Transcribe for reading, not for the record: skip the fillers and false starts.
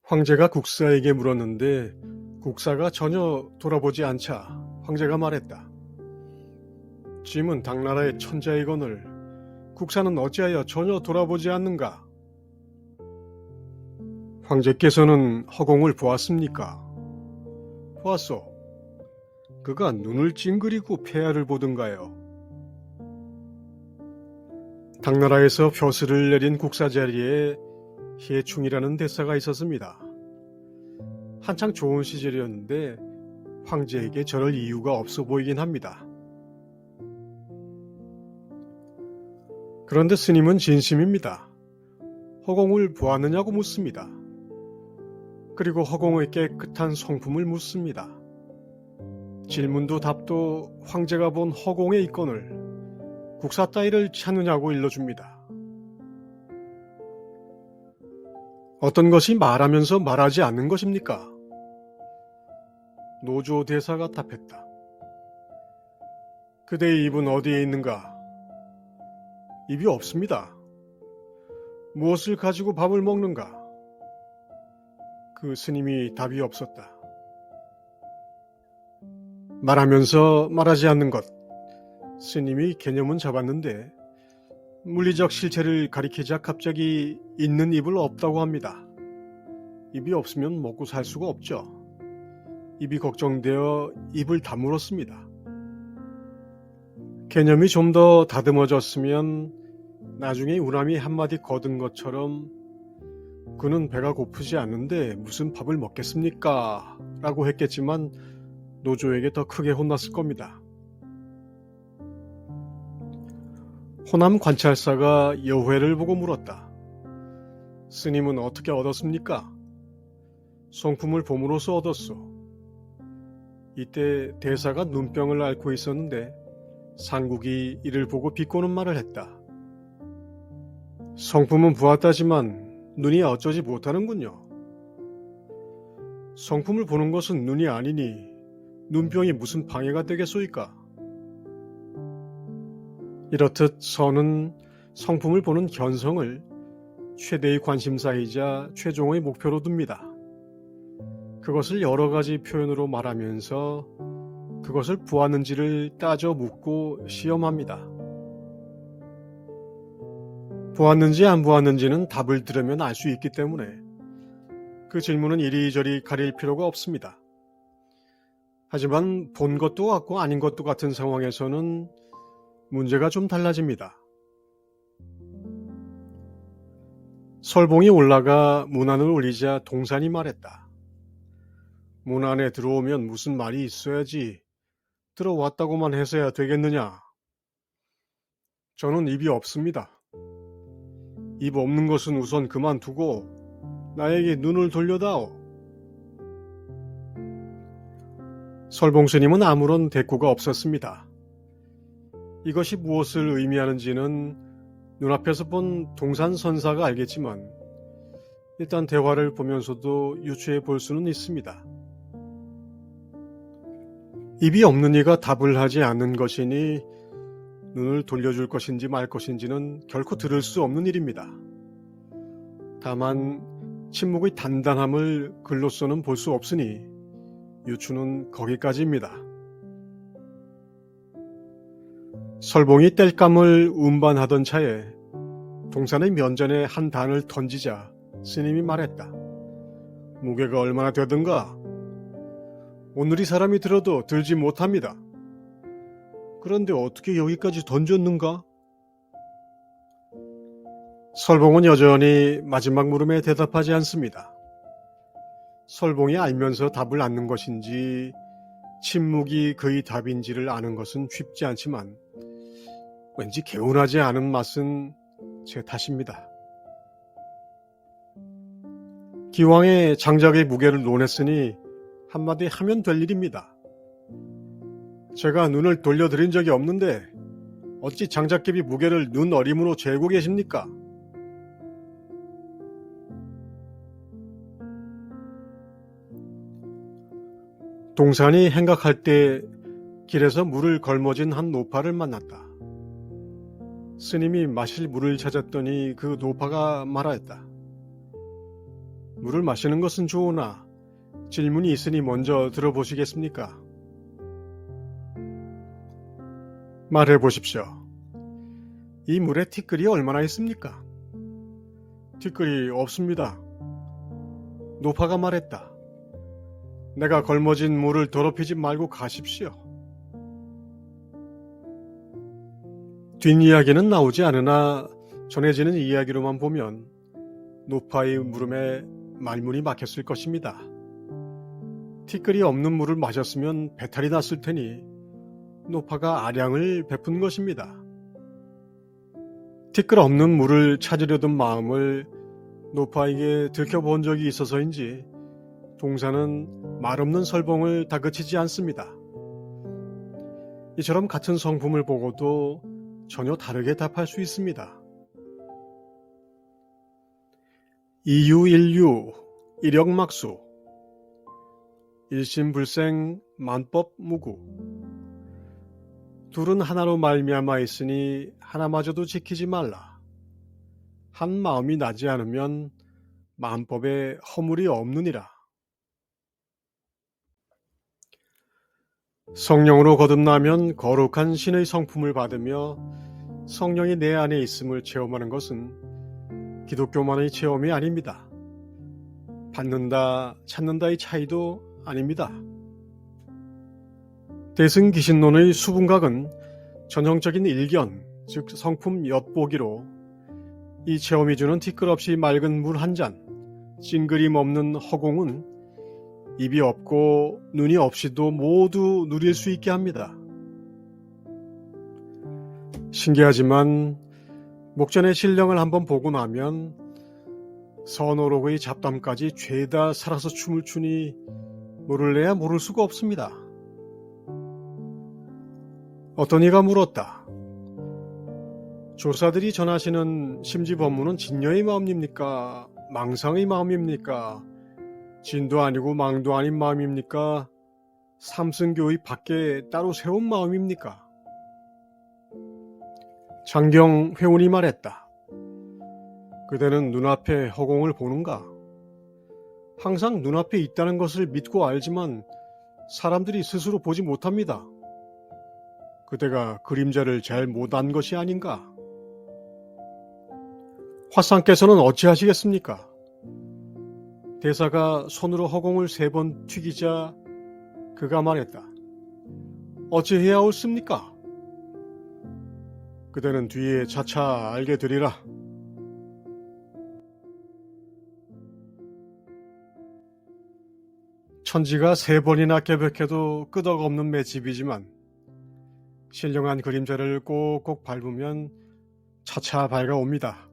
황제가 국사에게 물었는데 국사가 전혀 돌아보지 않자 황제가 말했다. 짐은 당나라의 천자이거늘 국사는 어찌하여 전혀 돌아보지 않는가? 황제께서는 허공을 보았습니까? 보았소. 그가 눈을 찡그리고 폐하를 보던가요. 당나라에서 벼슬을 내린 국사 자리에 희해충이라는 대사가 있었습니다. 한창 좋은 시절이었는데 황제에게 저럴 이유가 없어 보이긴 합니다. 그런데 스님은 진심입니다. 허공을 보았느냐고 묻습니다. 그리고 허공의 깨끗한 성품을 묻습니다. 질문도 답도 황제가 본 허공에 있거늘 국사 따위를 찾느냐고 일러줍니다. 어떤 것이 말하면서 말하지 않는 것입니까? 노조 대사가 답했다. 그대의 입은 어디에 있는가? 입이 없습니다. 무엇을 가지고 밥을 먹는가? 그 스님이 답이 없었다. 말하면서 말하지 않는 것. 스님이 개념은 잡았는데 물리적 실체를 가리키자 갑자기 있는 입을 없다고 합니다. 입이 없으면 먹고 살 수가 없죠. 입이 걱정되어 입을 다물었습니다. 개념이 좀 더 다듬어졌으면 나중에 우람이 한마디 거둔 것처럼 그는 배가 고프지 않는데 무슨 밥을 먹겠습니까? 라고 했겠지만 노조에게 더 크게 혼났을 겁니다. 호남 관찰사가 여회를 보고 물었다. 스님은 어떻게 얻었습니까? 성품을 봄으로써 얻었소. 이때 대사가 눈병을 앓고 있었는데 상국이 이를 보고 비꼬는 말을 했다. 성품은 보았다지만 눈이 어쩌지 못하는군요. 성품을 보는 것은 눈이 아니니 눈병이 무슨 방해가 되겠소이까? 이렇듯 선은 성품을 보는 견성을 최대의 관심사이자 최종의 목표로 둡니다. 그것을 여러 가지 표현으로 말하면서 그것을 보았는지를 따져 묻고 시험합니다. 보았는지 안 보았는지는 답을 들으면 알 수 있기 때문에 그 질문은 이리저리 가릴 필요가 없습니다. 하지만 본 것도 같고 아닌 것도 같은 상황에서는 문제가 좀 달라집니다. 설봉이 올라가 문안을 올리자 동산이 말했다. 문 안에 들어오면 무슨 말이 있어야지 들어왔다고만 해서야 되겠느냐. 저는 입이 없습니다. 입 없는 것은 우선 그만두고 나에게 눈을 돌려다오. 설봉스님은 아무런 대꾸가 없었습니다. 이것이 무엇을 의미하는지는 눈앞에서 본 동산선사가 알겠지만 일단 대화를 보면서도 유추해 볼 수는 있습니다. 입이 없는 이가 답을 하지 않는 것이니 눈을 돌려줄 것인지 말 것인지는 결코 들을 수 없는 일입니다. 다만 침묵의 단단함을 글로서는 볼 수 없으니 유추는 거기까지입니다. 설봉이 땔감을 운반하던 차에 동산의 면전에 한 단을 던지자 스님이 말했다. 무게가 얼마나 되든가? 오늘이 사람이 들어도 들지 못합니다. 그런데 어떻게 여기까지 던졌는가? 설봉은 여전히 마지막 물음에 대답하지 않습니다. 설봉이 알면서 답을 않는 것인지 침묵이 그의 답인지를 아는 것은 쉽지 않지만 왠지 개운하지 않은 맛은 제 탓입니다. 기왕에 장작의 무게를 논했으니 한마디 하면 될 일입니다. 제가 눈을 돌려드린 적이 없는데 어찌 장작개비 무게를 눈 어림으로 재고 계십니까? 동산이 행각할 때 길에서 물을 걸머진 한 노파를 만났다. 스님이 마실 물을 찾았더니 그 노파가 말하였다. 물을 마시는 것은 좋으나 질문이 있으니 먼저 들어보시겠습니까? 말해보십시오. 이 물에 티끌이 얼마나 있습니까? 티끌이 없습니다. 노파가 말했다. 내가 걸머진 물을 더럽히지 말고 가십시오. 뒷이야기는 나오지 않으나 전해지는 이야기로만 보면 노파의 물음에 말문이 막혔을 것입니다. 티끌이 없는 물을 마셨으면 배탈이 났을 테니 노파가 아량을 베푼 것입니다. 티끌 없는 물을 찾으려던 마음을 노파에게 들켜본 적이 있어서인지 동사는 말없는 설봉을 다그치지 않습니다. 이처럼 같은 성품을 보고도 전혀 다르게 답할 수 있습니다. 이유일유, 일역막수, 일심불생, 만법무구. 둘은 하나로 말미암아 있으니 하나마저도 지키지 말라. 한 마음이 나지 않으면 만법에 허물이 없느니라. 성령으로 거듭나면 거룩한 신의 성품을 받으며 성령이 내 안에 있음을 체험하는 것은 기독교만의 체험이 아닙니다. 받는다, 찾는다의 차이도 아닙니다. 대승기신론의 수분각은 전형적인 일견, 즉 성품 엿보기로 이 체험이 주는 티끌없이 맑은 물 한 잔, 찡그림 없는 허공은 입이 없고 눈이 없이도 모두 누릴 수 있게 합니다. 신기하지만 목전의 신령을 한번 보고 나면 선어록의 잡담까지 죄다 살아서 춤을 추니 모를래야 모를 수가 없습니다. 어떤 이가 물었다. 조사들이 전하시는 심지법문은 진녀의 마음입니까? 망상의 마음입니까? 진도 아니고 망도 아닌 마음입니까? 삼승교의 밖에 따로 세운 마음입니까? 장경 회원이 말했다. 그대는 눈앞에 허공을 보는가? 항상 눈앞에 있다는 것을 믿고 알지만 사람들이 스스로 보지 못합니다. 그대가 그림자를 잘 못한 것이 아닌가? 화상께서는 어찌하시겠습니까? 대사가 손으로 허공을 3번 튀기자 그가 말했다. 어찌해야 옳습니까? 그대는 뒤에 차차 알게 되리라. 천지가 3번이나 깨벽해도 끄덕없는 맷집이지만 신령한 그림자를 꼭꼭 밟으면 차차 밝아옵니다.